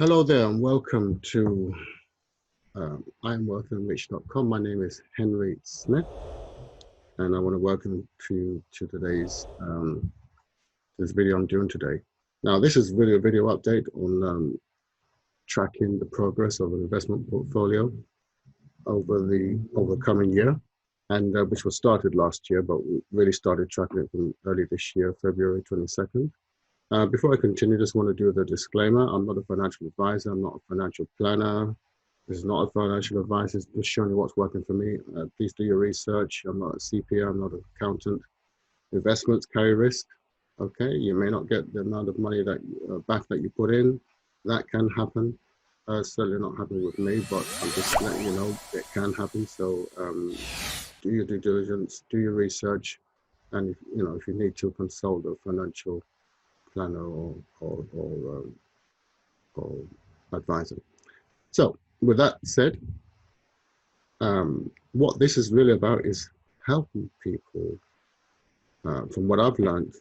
Hello there and welcome to IamWealthyandRich.com. My name is Henry Smith and I want to welcome you to today's this video I'm doing today. Now this is really a video update on tracking the progress of an investment portfolio over the coming year, and which was started last year, but we really started tracking it from early this year, February 22nd. Before I continue, just want to do the disclaimer. I'm not a financial advisor. I'm not a financial planner. This is not a financial advice. It's just showing you what's working for me. Please do your research. I'm not a CPA. I'm not an accountant. Investments carry risk. Okay, you may not get the amount of money that back that you put in. That can happen. Certainly not happening with me, but I'm just letting you know it can happen. So do your due diligence, do your research, and if you need to, consult a financial planner or advisor. So with that said, what this is really about is helping people, from what I've learned,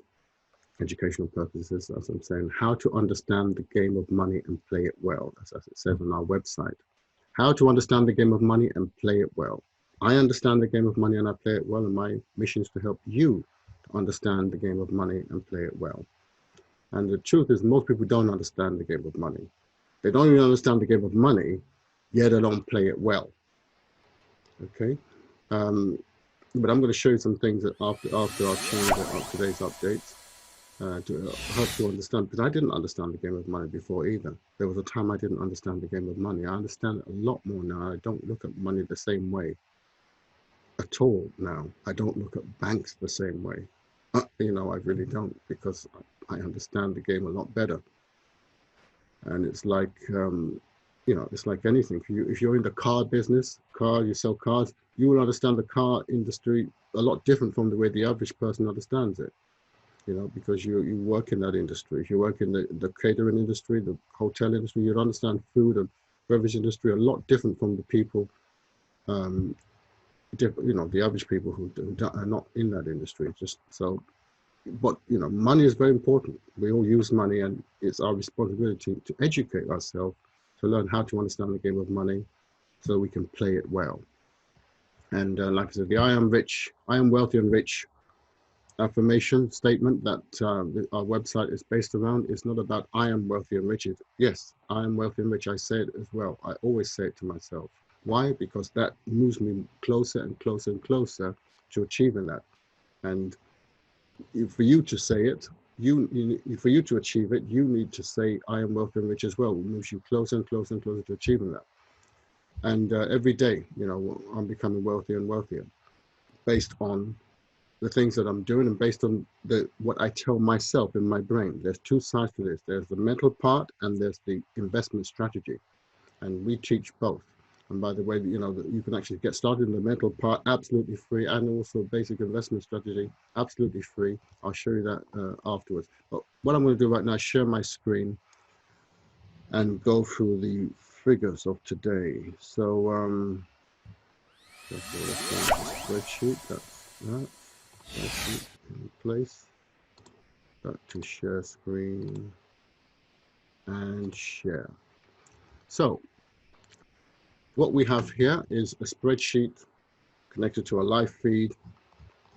educational purposes, as I'm saying, how to understand the game of money and play it well, as it says on our website. How to understand the game of money and play it well. I understand the game of money and I play it well, and my mission is to help you to understand the game of money and play it well. And the truth is, most people don't understand the game of money. They don't even understand the game of money, yet they don't play it well. Okay, but I'm going to show you some things that after I've changed today's updates to help you understand, because I didn't understand the game of money before either. There was a time I didn't understand the game of money. I understand it a lot more now. I don't look at money the same way at all now. I don't look at banks the same way. I really don't, because I understand the game a lot better. And it's like, it's like anything. If you're in the car business, you sell cars, you will understand the car industry a lot different from the way the average person understands it. Because you work in that industry. If you work in the catering industry, the hotel industry, you'd understand food and beverage industry a lot different from the people, the average people who are not in that industry. But money is very important. We all use money, and it's our responsibility to educate ourselves, to learn how to understand the game of money so we can play it well. And like I said, the I am wealthy and rich affirmation statement that our website is based around is not about I am wealthy and rich. Yes, I am wealthy and rich. I say it as well. I always say it to myself. Why? Because that moves me closer and closer and closer to achieving that. And for you to say it, for you to achieve it, you need to say I am wealthy and rich as well. It moves you closer and closer and closer to achieving that. And every day, I'm becoming wealthier and wealthier based on the things that I'm doing and based on what I tell myself in my brain. There's two sides to this. There's the mental part and there's the investment strategy. And we teach both. And by the way, you can actually get started in the mental part absolutely free, and also basic investment strategy absolutely free. I'll show you that afterwards. But what I'm going to do right now is share my screen and go through the figures of today. So let's go to the spreadsheet. That's that. Spreadsheet in place. Back to share screen and share. So what we have here is a spreadsheet connected to a live feed,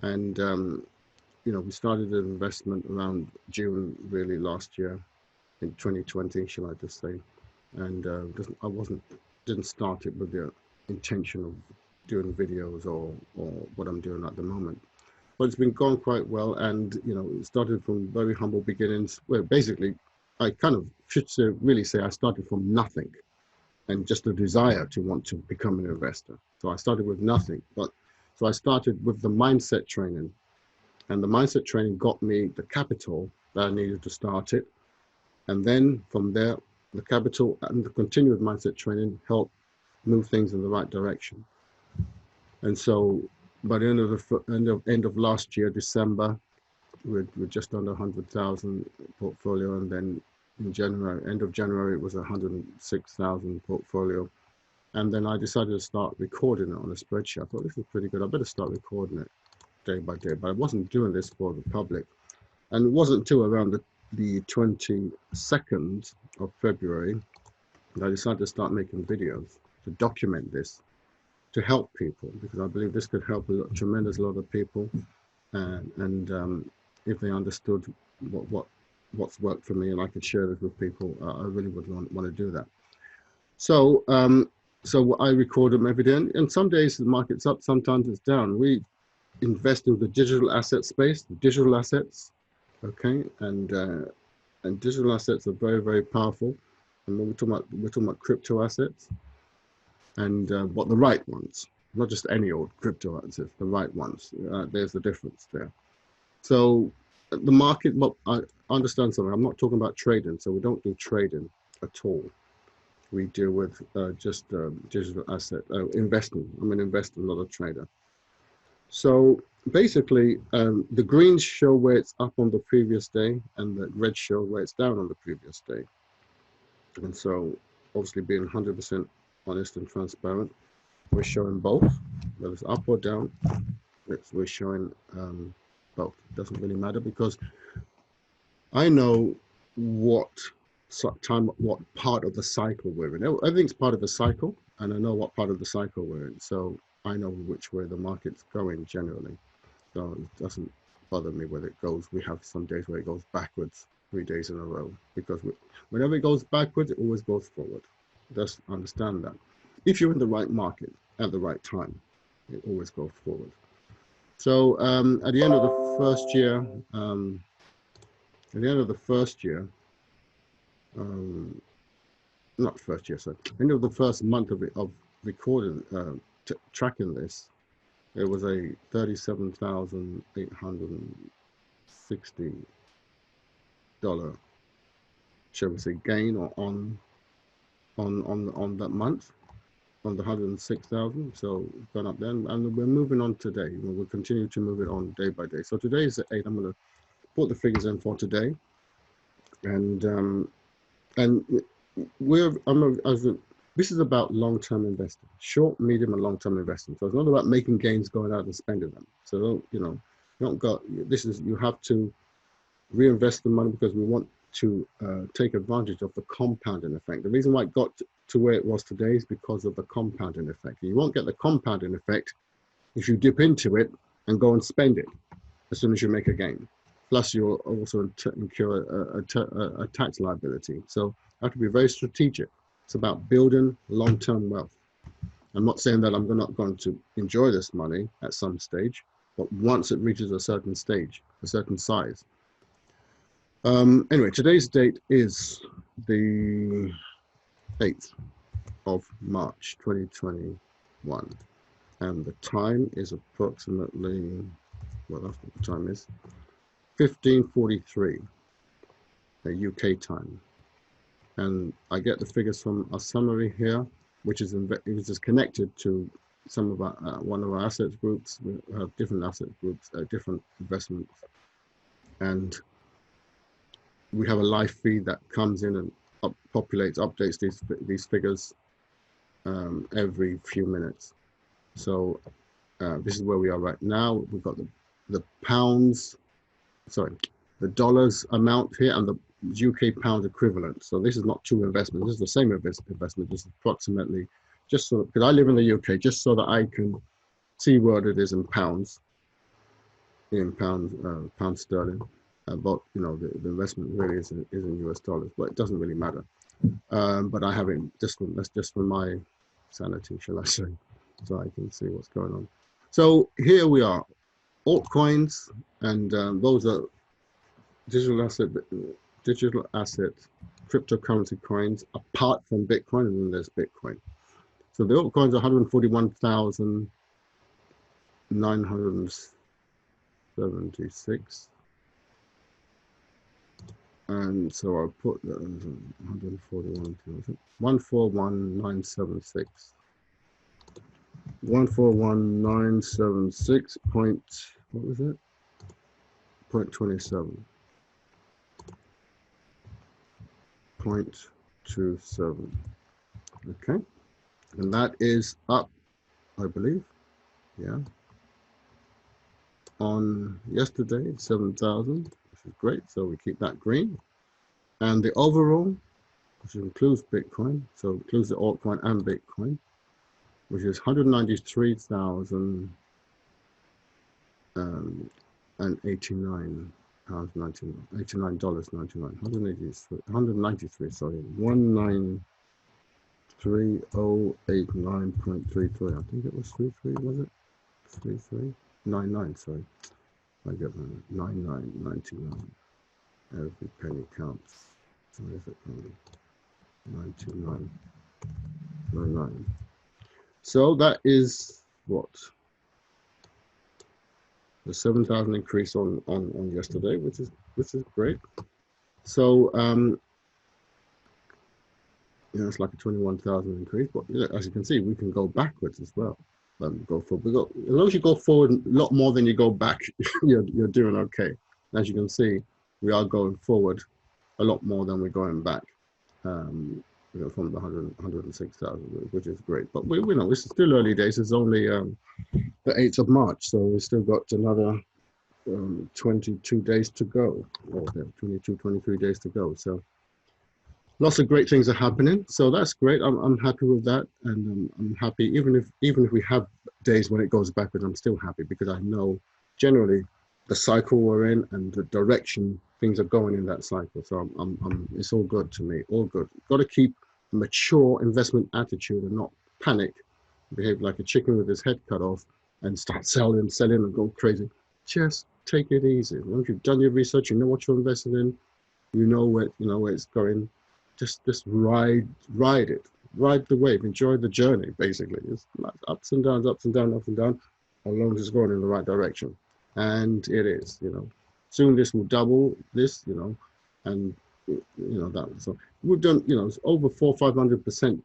and we started an investment around June really last year, in 2020, shall I just say, and didn't start it with the intention of doing videos or what I'm doing at the moment, but it's been going quite well, and it started from very humble beginnings. Well, basically, I kind of really say I started from nothing, and just a desire to want to become an investor. So I started with nothing, so I started with the mindset training, and the mindset training got me the capital that I needed to start it. And then from there, the capital and the continued mindset training helped move things in the right direction. And so by the end of last year, December, we're just under 100,000 portfolio, and then in January, end of January, it was 106,000 portfolio. And then I decided to start recording it on a spreadsheet. I thought, this is pretty good. I better start recording it day by day. But I wasn't doing this for the public. And it wasn't until around the 22nd of February I decided to start making videos to document this, to help people, because I believe this could help a tremendous lot of people. And if they understood what's worked for me, and I could share this with people, I really would want to do that. So so I record them every day, and some days the market's up, sometimes it's down. We invest in the digital asset space, digital assets, okay, and digital assets are very, very powerful. And when we're talking about crypto assets, and but the right ones, not just any old crypto assets, the right ones. There's the difference there. So the market, well, I understand something. I'm not talking about trading, so we don't do trading at all. We deal with just digital asset investing. I'm an investor, not a trader. So basically, the greens show where it's up on the previous day, and the red show where it's down on the previous day. And so, obviously, being 100% honest and transparent, we're showing both, whether it's up or down. We're showing both. It doesn't really matter, because I know what what part of the cycle we're in. Everything's part of a cycle, and I know what part of the cycle we're in. So I know which way the market's going generally. So it doesn't bother me whether it goes. We have some days where it goes backwards 3 days in a row, because whenever it goes backwards, it always goes forward. Just understand that. If you're in the right market at the right time, it always goes forward. So at the end of the first year, not first year, sorry, end of the first month of recording, tracking this, it was a $37,860, shall we say, gain or on that month, on the 106,000. So gone up there, and we're moving on today. We'll continue to move it on day by day. So today is the 8th. I'm going to put the figures in for today, and this is about long-term investing, short, medium, and long-term investing. So it's not about making gains, going out and spending them. So you have to reinvest the money, because we want to take advantage of the compounding effect. The reason why it got to where it was today is because of the compounding effect. You won't get the compounding effect if you dip into it and go and spend it as soon as you make a gain. Plus, you'll also incur a tax liability. So you have to be very strategic. It's about building long-term wealth. I'm not saying that I'm not going to enjoy this money at some stage, but once it reaches a certain stage, a certain size. Anyway, today's date is the 8th of March 2021, and the time is approximately, well, that's what the time is, 15:43 UK time. And I get the figures from a summary here, which is connected to some of our one of our assets groups. We have different asset groups, different investments, and we have a live feed that comes in and updates these figures every few minutes. So this is where we are right now. We've got the pounds, sorry, the dollars amount here, and the UK pound equivalent. So this is not two investments. This is the same investment, just approximately, just so, because I live in the UK, just so that I can see what it is in pounds, pound sterling. But the investment really is in US dollars, but it doesn't really matter. But I have it that's just for my sanity, shall I say, so I can see what's going on. So here we are, altcoins, and those are digital asset cryptocurrency coins apart from Bitcoin, and then there's Bitcoin. So the altcoins are 141,976. And so I'll put that 141,976. 141,976 point, what was it? 0.27. 0.27. Okay. And that is up, I believe. Yeah. On yesterday, 7,000, which is great. So we keep that green. And the overall which includes Bitcoin, so it includes the altcoin and Bitcoin, which is 193,000 and 89 pounds 99, $89.99, 193, sorry, 193,089.33. I think it was 33, was it? 3399, sorry. I get that. 99.99. Every penny counts. Where is it? 99.99. So that is what? The 7,000 increase on yesterday, which is great. So it's like a 21,000 increase, but as you can see, we can go backwards as well. Go forward. As long as you go forward a lot more than you go back, you're doing okay. As you can see, we are going forward a lot more than we're going back. From the 106,000, which is great. But we know it's still early days. It's only the 8th of March, so we've still got another 22 days to go, or 22, 23 days to go. So lots of great things are happening. So that's great. I'm happy with that, and I'm happy even if we have days when it goes backwards. I'm still happy because I know generally the cycle we're in and the direction things are going in that cycle. So it's all good to me. All good. Got to keep a mature investment attitude and not panic, behave like a chicken with his head cut off, and start selling and go crazy. Just take it easy. Once you've done your research, you know what you're investing in, you know where it's going. Just ride it, ride the wave, enjoy the journey. Basically, it's ups and downs, as long as it's going in the right direction, and it is. Soon this will double this, and that. So we've done, it's over 400-500%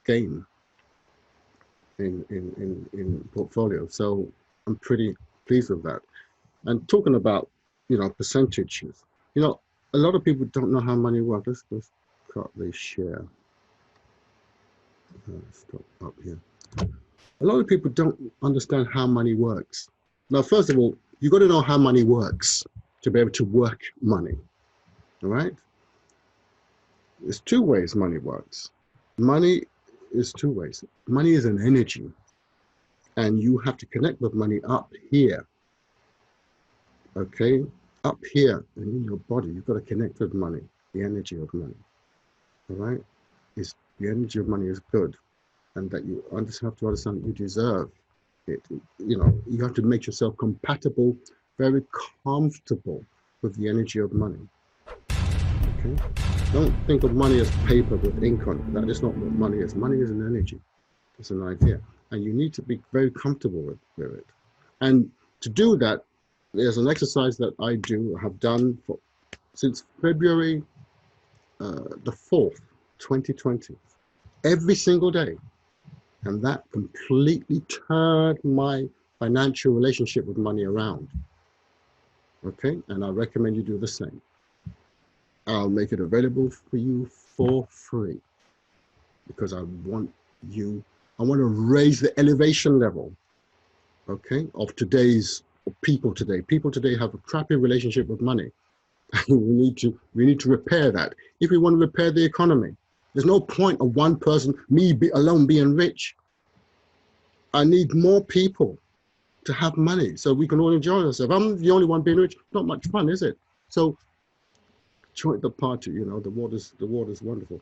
gain in portfolio. So I'm pretty pleased with that. And talking about percentages, a lot of people don't know how money works. Let's cut the share. Stop up here. A lot of people don't understand how money works. Now, first of all, you got to know how money works to be able to work money. All right? There's two ways money works. Money is two ways. Money is an energy, and you have to connect with money up here. Okay? Up here and in your body, you've got to connect with money, the energy of money. All right? The energy of money is good, and that you have to understand that you deserve it. You have to make yourself compatible, very comfortable with the energy of money. Okay? Don't think of money as paper with ink on it. That is not what money is. Money is an energy. It's an idea. And you need to be very comfortable with it. And to do that, there's an exercise that I have done since February the 4th, 2020, every single day. And that completely turned my financial relationship with money around. Okay? And I recommend you do the same. I'll make it available for you for free because I want to raise the elevation level, okay, of people today. People today have a crappy relationship with money. we need to repair that. If we want to repair the economy, there's no point of one person, alone being rich. I need more people to have money so we can all enjoy ourselves. I'm the only one being rich. Not much fun, is it? So join the party. The water's wonderful.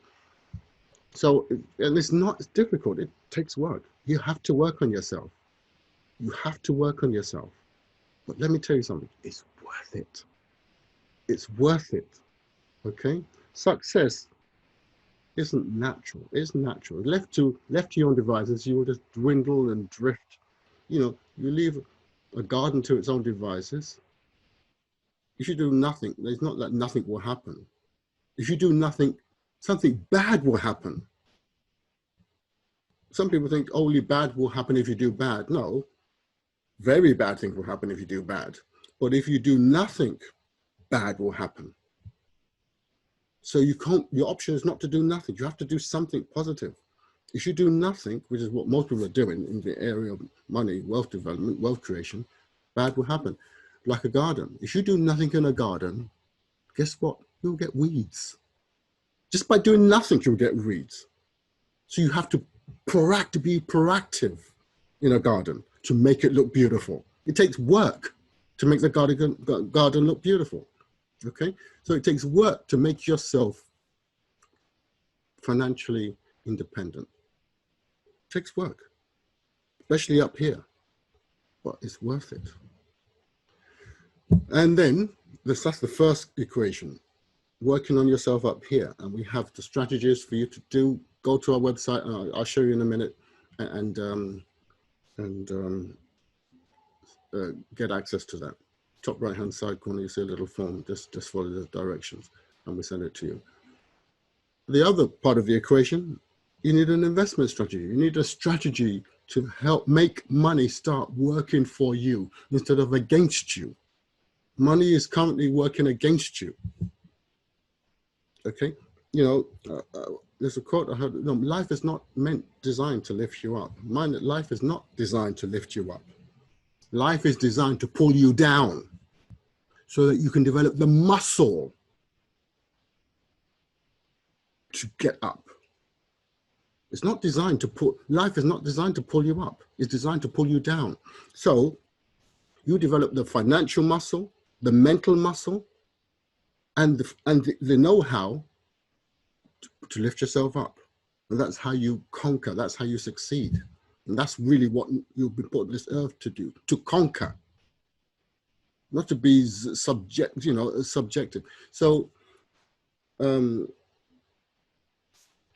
So, and it's difficult. It takes work. You have to work on yourself. But let me tell you something. It's worth it. It's worth it. Okay? Success isn't natural. It's natural. Left to your own devices, you will just dwindle and drift. You leave a garden to its own devices. If you do nothing, it's not that nothing will happen. If you do nothing, something bad will happen. Some people think only bad will happen if you do bad. No, very bad things will happen if you do bad. But if you do nothing, bad will happen. So your option is not to do nothing. You have to do something positive. If you do nothing, which is what most people are doing in the area of money, wealth development, wealth creation, bad will happen. Like a garden. If you do nothing in a garden, guess what? You'll get weeds. Just by doing nothing, you'll get weeds. So you have to be proactive in a garden to make it look beautiful. It takes work to make the garden look beautiful. Okay, so it takes work to make yourself financially independent. It takes work, especially up here, but it's worth it. And then that's the first equation, working on yourself up here. And we have the strategies for you to do. Go to our website, and I'll show you in a minute, and get access to that. Top right hand side corner, you see a little form. Just follow the directions and we send it to you. The other part of the equation, you need an investment strategy. You need a strategy to help make money start working for you instead of against you. Money is currently working against you. Okay, you know, there's a quote I heard, no, life is not designed to lift you up. Life is not designed to lift you up. Life is designed to pull you down so that you can develop the muscle to get up. It's not designed to life is not designed to pull you up. It's designed to pull you down. So you develop the financial muscle, the mental muscle, and the know-how to lift yourself up. And that's how you conquer. That's how you succeed. And that's really what you've been put on this earth to do, to conquer, not to be subjective. So,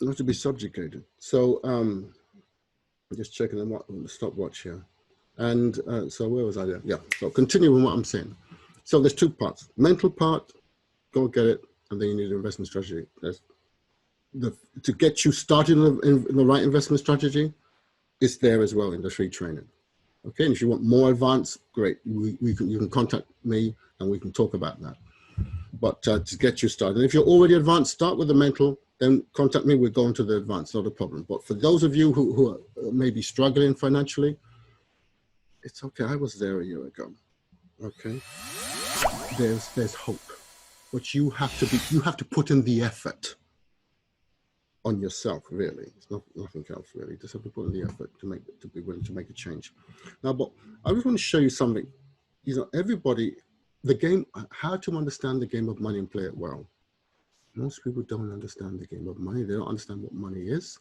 not to be subjugated. So, I'm just checking the stopwatch here. And so where was I there? Yeah, so continuing what I'm saying. So there's two parts. Mental part, go get it, and then you need an investment strategy. To get you started in the right investment strategy, it's there as well in the free training. Okay, and if you want more advanced, great. You can contact me and we can talk about that. But to get you started, and if you're already advanced, start with the mental, then contact me. We'll go into the advanced, not a problem. But for those of you who are maybe struggling financially, it's okay. I was there a year ago. Okay, there's hope, but you have to put in the effort on yourself, really. It's nothing else, really. Just have to put in the effort to be willing to make a change. Now, but I just want to show you something. You know, everybody, how to understand the game of money and play it well. Most people don't understand the game of money. They don't understand what money is.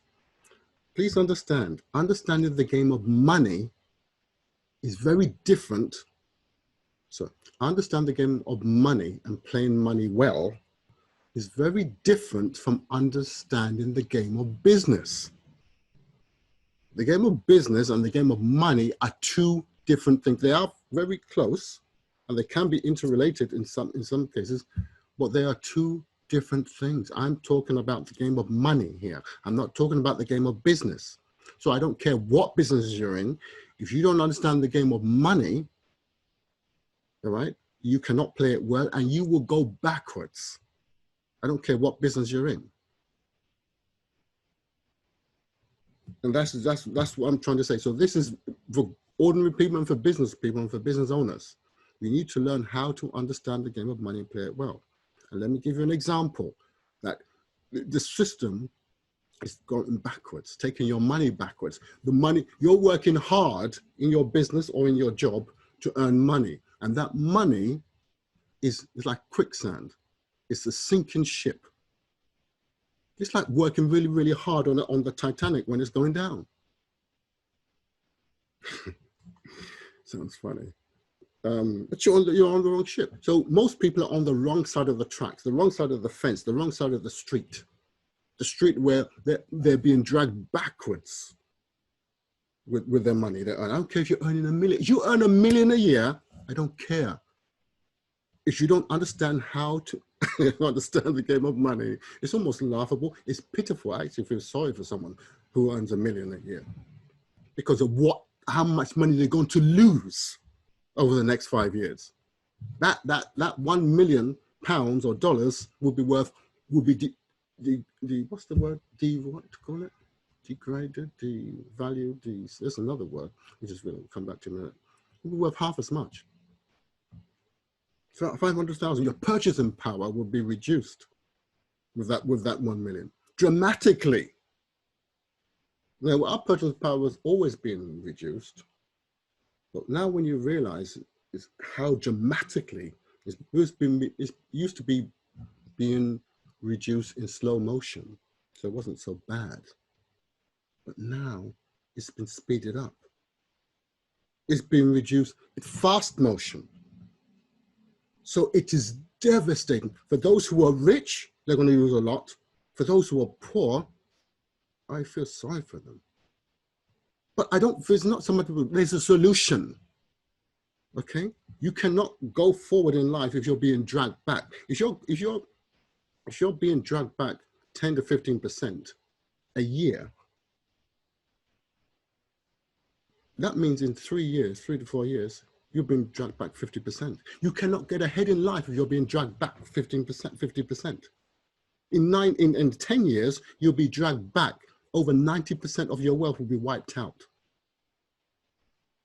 Please understand, understanding the game of money is very different. So understand the game of money and playing money well is very different from understanding the game of business. The game of business and the game of money are two different things. They are very close and they can be interrelated in some cases, but they are two different things. I'm talking about the game of money here. I'm not talking about the game of business. So I don't care what business you're in. If you don't understand the game of money, all right, you cannot play it well and you will go backwards. I don't care what business you're in. And that's what I'm trying to say. So this is for ordinary people and for business people and for business owners. We need to learn how to understand the game of money and play it well. And let me give you an example that the system is going backwards, taking your money backwards. The money, you're working hard in your business or in your job to earn money. And that money is like quicksand. It's a sinking ship. It's like working really, really hard on the Titanic when it's going down. Sounds funny. But you're on the wrong ship. So most people are on the wrong side of the tracks, the wrong side of the fence, the wrong side of the street where they're being dragged backwards with their money. I don't care if you're earning $1 million. If you earn $1 million a year, I don't care. If you don't understand how to understand the game of money, it's almost laughable. It's pitiful. I actually feel sorry for someone who earns $1 million a year because of how much money they're going to lose over the next 5 years. That £1 million or dollars will be what's the word? What to call it? Degraded, devalued, there's another word, which is going to come back to a minute. It will be worth half as much. So 500,000, your purchasing power will be reduced. with that 1 million, dramatically. Now, our purchasing power was always being reduced, but now when you realize is how dramatically it used to be being reduced in slow motion, so it wasn't so bad. But now it's been speeded up. It's been reduced in fast motion. So it is devastating. For those who are rich, they're going to lose a lot. For those who are poor, I feel sorry for them. But there's not so much, there's a solution. Okay? You cannot go forward in life if you're being dragged back. If you're being dragged back 10 to 15% a year, that means in 3 to 4 years, you've been dragged back 50%. You cannot get ahead in life if you're being dragged back 50%. In 10 years, you'll be dragged back. Over 90% of your wealth will be wiped out.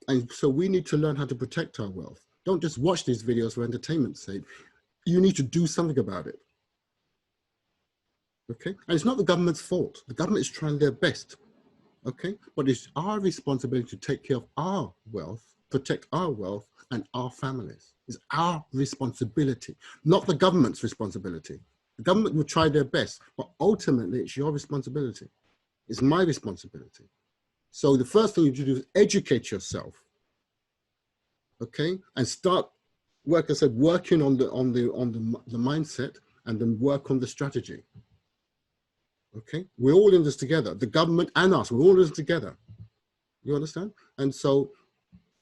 And so we need to learn how to protect our wealth. Don't just watch these videos for entertainment's sake. You need to do something about it. Okay? And it's not the government's fault. The government is trying their best. Okay? But it's our responsibility to take care of our wealth, protect our wealth and our families. It's our responsibility, not the government's responsibility. The government will try their best, but ultimately it's your responsibility. It's my responsibility. So the first thing you do is educate yourself, okay, and start, like I said, working on the mindset, and then work on the strategy. Okay, we're all in this together. The government and us, we're all in this together. You understand? And so,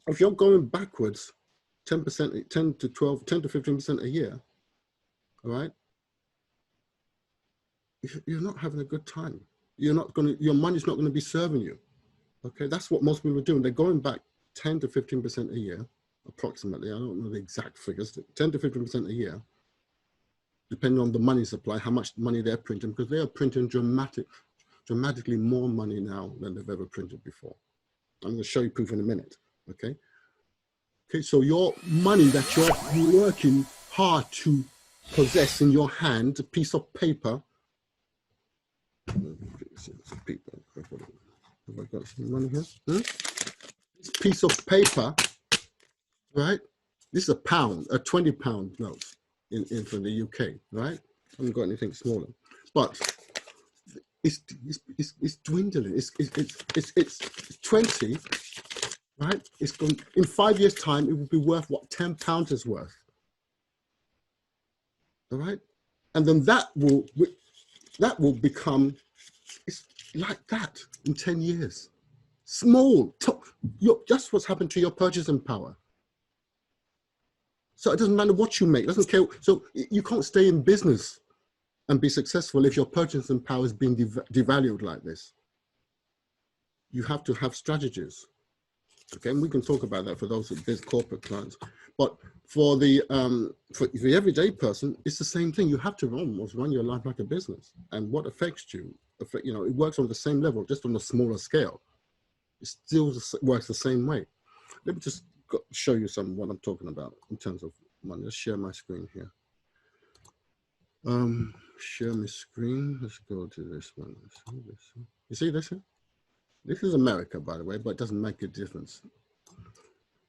if you're going backwards, 10%, 10 to 12, 10 to 15% a year, all right, you're not having a good time. You're not going to, your money's not going to be serving you. Okay, that's what most people are doing. They're going back 10 to 15% a year, approximately. I don't know the exact figures, 10 to 15% a year, depending on the money supply, how much money they're printing, because they are printing dramatically more money now than they've ever printed before. I'm going to show you proof in a minute. Okay. Okay, so your money that you're working hard to possess in your hand, a piece of paper. Have I got some money here? This piece of paper, right? This is a pound, a 20-pound note from the UK, right? I haven't got anything smaller, but it's dwindling. It's 20, right? It's going, in 5 years' time, it will be worth what £10 is worth. All right, and then that will become, it's like that in 10 years. Small, just what's happened to your purchasing power. So it doesn't matter what you make, it doesn't care. So you can't stay in business and be successful if your purchasing power is being devalued like this. You have to have strategies. Okay, and we can talk about that for those big corporate clients. But for the everyday person, it's the same thing. You have to almost run your life like a business. And what affects you, you know, it works on the same level, just on a smaller scale. It still works the same way. Let me just show you what I'm talking about in terms of money. Let's share my screen here. Share my screen. Let's go to this one. You see this here? This is America, by the way, but it doesn't make a difference.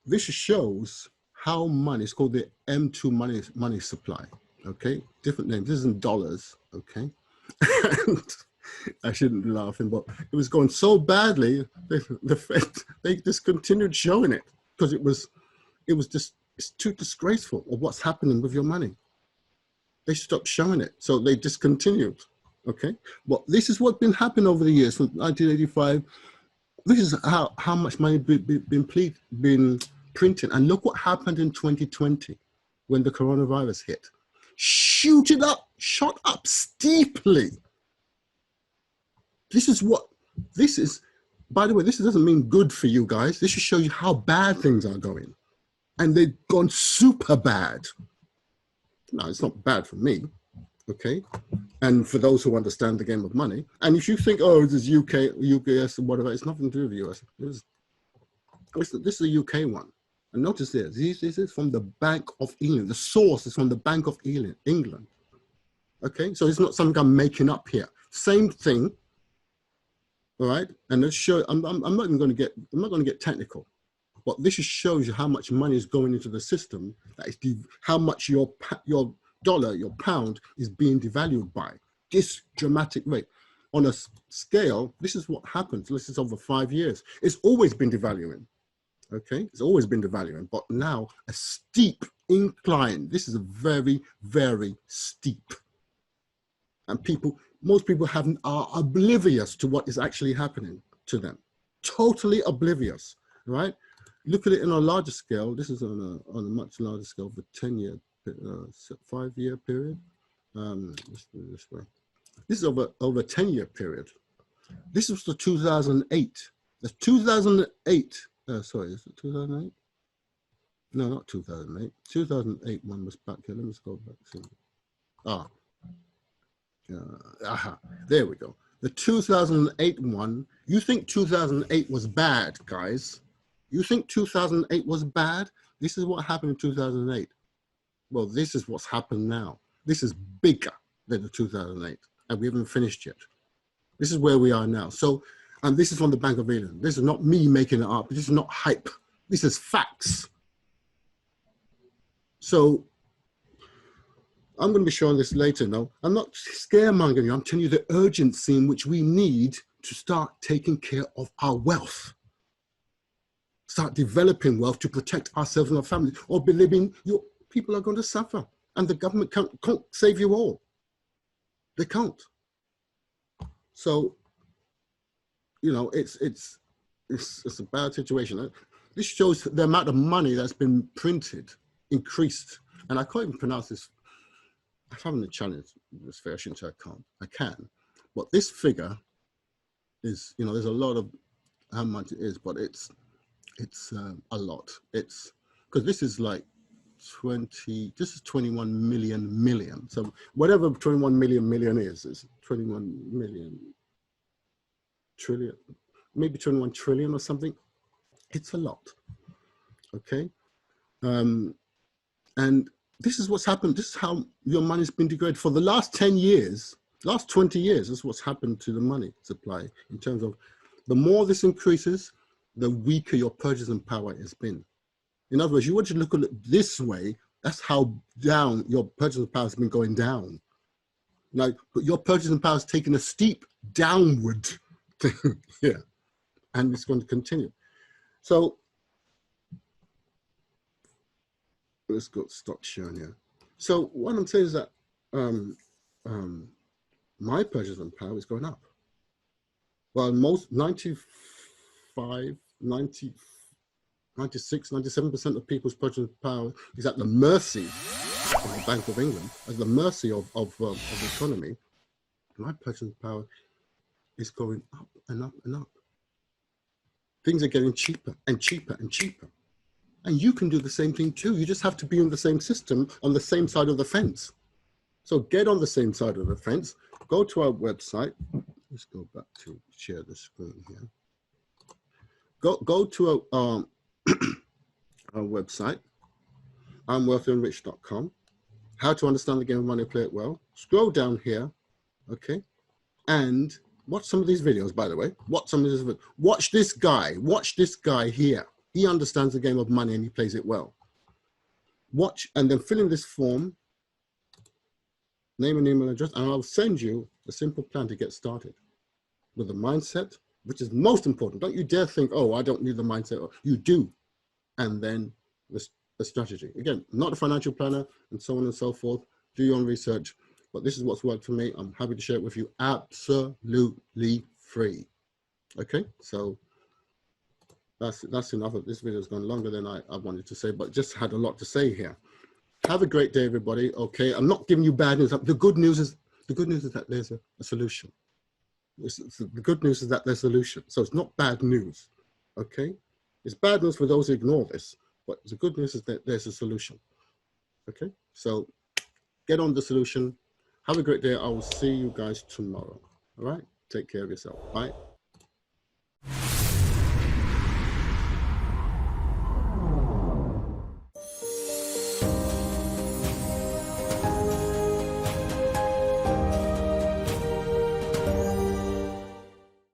This shows how money, it's called the M2 money supply, okay? Different names, this is in dollars, okay? And I shouldn't be laughing, but it was going so badly, the Fed, they discontinued showing it because it was just, it's too disgraceful of what's happening with your money. They stopped showing it, so they discontinued. Okay, well, this is what's been happening over the years from 1985. This is how much money been printed, and look what happened in 2020 when the coronavirus hit. Shot up steeply. This is, by the way, this doesn't mean good for you guys. This should show you how bad things are going, and they've gone super bad. No, it's not bad for me. Okay, and for those who understand the game of money, and if you think, oh, this is UK, US, and whatever, it's nothing to do with the US. This is a UK one, and notice this is from the Bank of England. The source is from the Bank of England. Okay, so it's not something I'm making up here. Same thing. All right, and let's show. I'm not even going to get. I'm not going to get technical, but this just shows you how much money is going into the system. That is how much your dollar, your pound, is being devalued by this dramatic rate. On a scale, this is what happens. This is over 5 years. It's always been devaluing. Okay, it's always been devaluing, but now a steep incline. This is a very, very steep, and most people are oblivious to what is actually happening to them. Totally oblivious, right? Look at it on a larger scale. This is on a much larger scale, the 10-year, 5-year period. Let's do it this way. This is over a 10-year period. This was the 2008. The 2008. Sorry, is it 2008? No, not 2008. 2008 one was back here. Let me just go back. There we go. The 2008 one. You think 2008 was bad, guys? You think 2008 was bad? This is what happened in 2008. Well, this is what's happened now. This is bigger than the 2008, and we haven't finished yet. This is where we are now. So, and this is from the Bank of England. This is not me making it up. This is not hype. This is facts. So, I'm going to be showing this later. No, I'm not scaremongering you. I'm telling you the urgency in which we need to start taking care of our wealth. Start developing wealth to protect ourselves and our families, or believing your people are going to suffer, and the government can't save you all. They can't. So, you know, it's a bad situation. This shows the amount of money that's been printed increased, and I can't even pronounce this. I'm having a challenge this figure. I shouldn't say I can't. I can, but this figure is, you know, there's a lot of how much it is, but it's a lot. It's because this is like 20. This is 21 million. So whatever 21 million is 21 million trillion, maybe 21 trillion or something. It's a lot. Okay, and this is what's happened. This is how your money's been degraded for the last 10 years, last 20 years. This is what's happened to the money supply in terms of the more this increases, the weaker your purchasing power has been. In other words, you want to look at it this way, that's how down your purchasing power has been going down. Now, but your purchasing power has taken a steep downward thing here, and it's going to continue. So let's go stop sharing here. So what I'm saying is that my purchasing power is going up. Well, most 95, 90, 96, 97% of people's purchasing power is at the mercy of the Bank of England, at the mercy of the economy. My purchasing power is going up and up and up. Things are getting cheaper and cheaper and cheaper. And you can do the same thing too. You just have to be in the same system, on the same side of the fence. So get on the same side of the fence, go to our website. Let's go back to share the screen here. Go to our website, IamWealthyandRich.com. How to understand the game of money, play it well. Scroll down here, okay? And watch some of these videos, by the way. Watch some of these videos. Watch this guy here. He understands the game of money and he plays it well. Watch and then fill in this form, name and email address, and I'll send you a simple plan to get started with the mindset, which is most important. Don't you dare think, oh, I don't need the mindset. You do. And then the strategy. Again, not a financial planner and so on and so forth. Do your own research. But this is what's worked for me. I'm happy to share it with you absolutely free. Okay, so that's enough. This video has gone longer than I wanted to say, but just had a lot to say here. Have a great day, everybody. Okay, I'm not giving you bad news. The good news is that there's a solution. The good news is that there's a solution. So it's not bad news. Okay, it's bad news for those who ignore this, but the good news is that there's a solution. Okay, so get on the solution. Have a great day. I will see you guys tomorrow. All right, take care of yourself. Bye.